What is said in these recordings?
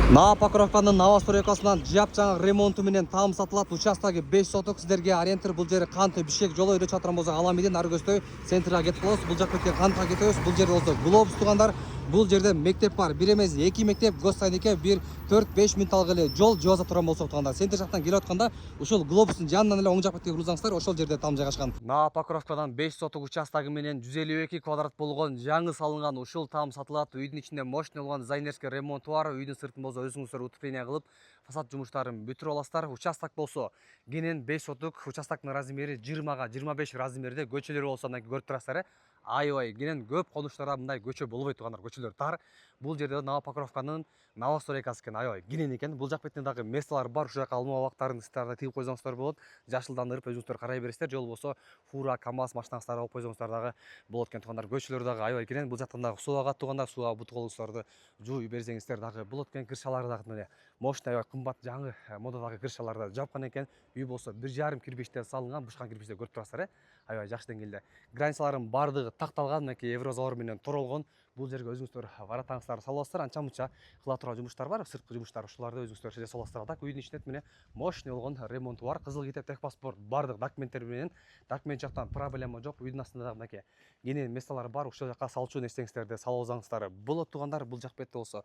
Наа Покровканын Нава Стройкасынан жапжаңы ремонту менен таам сатылат. Участогу 5 соток. Сиздерге ориентир. Бул жери Канты Бишкек жолу өйдө чатыран болсо ала менен ары көздөй центрга кетип калабыз. Бул жак бетке Кантка кетебиз. Бул жерде болсо Глобус тугандар. Бул жерде мектеп бар. Бир эмес, эки мектеп, Гостайнике, 1-4-5 минутталык эле жол жоза турган болсо тугандар. Центр жактан келип атканда ушул Глобустун жанынан эле оң жак бетке урулсаңыздар, ошол жерде таам жайгашкан. Наа Покровкадан 5 соток участогу менен 152 квадрат болгон жаңы салынган ушул таам сатылат. Үйдүн ичинде мощный болгон дизайнерский ремонту бар. Үйдүн сыртын болсо өзүңүздөр утепление кылып, фасад жумуштарын бүтүрүп аласыздар. Участок болсо кенен 5 соток, участоктун размери 20га 25 размерде, көчөлөр болсо мына көрүп турасыздар. Аябай кенен көп конуштарда мындай көчө болбойт тугандар, көчөлөр тар. Бул жерде Нава Покровканын Нава Стройкасы экен, аябай кенен экен. Бул жак бетинде дагы месталар бар, ушул жака алма бактарын ыстарда тигип койсоңуздар болот. Жашылдандырып өзүңүздөр карай бересиздер. Жол болсо фура, КамАЗ машинаңыздарды алып койсоңуздар дагы болот экен тугандар. Көчөлөр дагы аябай кенен. Бул жактан дагы суу агат тугандар, сууга бут колуңуздарды жууп берсеңиздер дагы болот экен. Кыршалары дагы мына мощный, аябай кымбат жаңы модадагы кыршаларды жапкан экен. Үй болсо 1,5 кирпичтен салынган, бушкан кирпичте көрүп турасыздар. Аябай жакшы деңгээлде. Границаларын бардыгы такталган, мынакей еврозавр менен туралган. Бул жерге өзүңүздөр варатаңыздарды салып аласыздар. Анча мынча кыла турган жумуштар бар, сырткы жумуштар, ушуларды өзүңүздөр жасап аласыздар. Так үйдүн ичинде мына мощный болгон ремонту бар. Кызыл китеп, техпаспорт, бардык документтер менен. Документ жактан проблема жок. Үйдүн астында дагы мынакей кенен месталар бар. Ушул жака салчу нерсеңиздерди салып алсаңыздар болот тугандар. Бул жак бетте болсо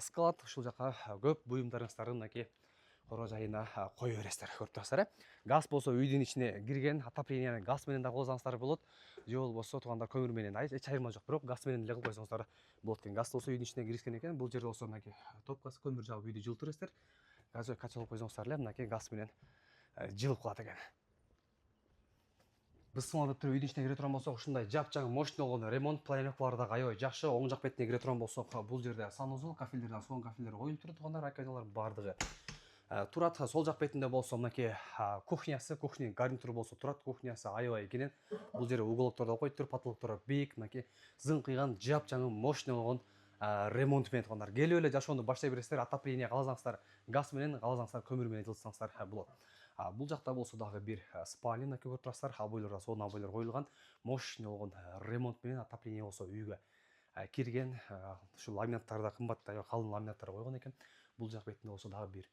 склад, ушул жака көп буюмдарыңыздарды мынакей короо жайына кое бересиздер. Көрүп турасыздар. Газ болсо үйдүн ичине кирген, отопленияны газ менен да кылсаңыздар болот. Же болбосо тугандар көмүр менен эч айырма жок, бирок газ менен эле кылып койсоңуздар болот экен. Газ болсо үйдүн ичине киришкен экен. Бул жерде болсо мынакей топкасы көмүр жагып үйдү жылытып бересиздер. Газовый котел алып койсоңуздар эле мынакей газ менен жылып калат экен. Біз сымалдап туруп үйдүн ичине кире турган болсок, ушундай жапжаңы мощный болгон ремонт планировкалары дагы аябай жакшы. Оң жак бетине кире турган болсок, бул жерде санузел, кафелдерден соң кафелдер коюлуп турат тугандар, раковиналар бардыгы турат. Сол жак бетинде болсо мынакей кухнясы, кухня гарнитуру болсо турат. Кухнясы аябай кенен. Бул жерде уголоктордо коюп туруп, потолоктор бийик, мынакей зыңкыйган жапжаңы мощный болгон ремонт менен тугандар. Келип эле жашоону баштай бересиздер. Отопление кааласаңыздар газ менен, кааласаңыздар көмүр менен жылытсаңыздар болот. Бул жакта болсо дагы бир спальня көрүп турасыздар. Обойлорго сонун обойлор коюлган. Мощный болгон ремонт менен отопление болсо үйгө кирген. Ушул ламинаттарда кымбат, калың ламинаттар койгон экен. Бул жак бетинде болсо дагы бир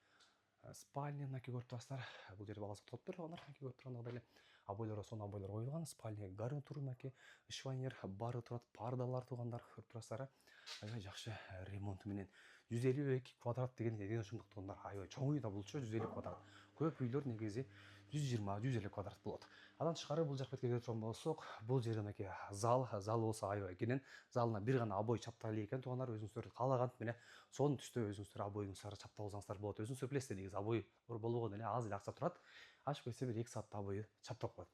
спальня көрүп турасыздар. Бул жерде баласы утуп тур тугандар, көрүп тургандай эле. Обойлорго сонун обойлор коюлган. Спальня гарнитуру мынакей швайнер бары турат, пардалар тугандар, көрүп турасыздар. Аябай жакшы ремонт менен 152 квадрат деген ошондук тугандар. Аябай чоң үй да булчу 150 квадрат. Көп үйлөр негизи 120-150 квадрат болот. Андан тышкары бул жак бетке келе турган болсок, бул жерде мынакей зал болсо аябай кенен. Залына бир гана обой чаптала элек экен тугандар. Өзүңүздөр каалаган мына сонун түстө өзүңүздөр обоюңуздарды чаптап алсаңыздар болот. Өзүңүздөр билесиздер, негизи обой болбогондо эле аз эле акча турат. Ачып койсо бир 2 саатта обою чаптап коет.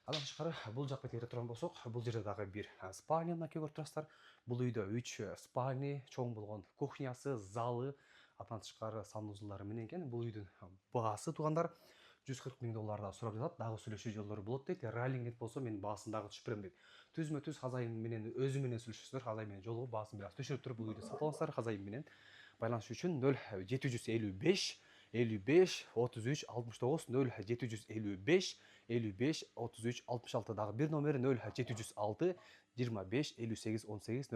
Андан тышкары бул жак бетке келе турган болсок, бул жерде дагы бир спальня көрүп турасыздар. Бул үйдө 3 спальня, чоң болгон кухнясы, залы, андан тышкары санузелдары менен экен. Бул үйдүн баасы тугандар $140,000 сурап жатат. Дагы сүйлөшүү жолдору болот дейт. Раллингет болсо мен баасын дагы түшүп берем дейт. Түзмө түз хазайын менен өзү менен сүйлөшөсүздөр. Хазайын менен жолугуп баасын бир аз түшүрүп туруп бул үйдү сатып алыңыздар. Хазайын менен байланыш үчүн 0755 55 33 69 0755 55 33 66 дагы бир номери 0706 25 58 18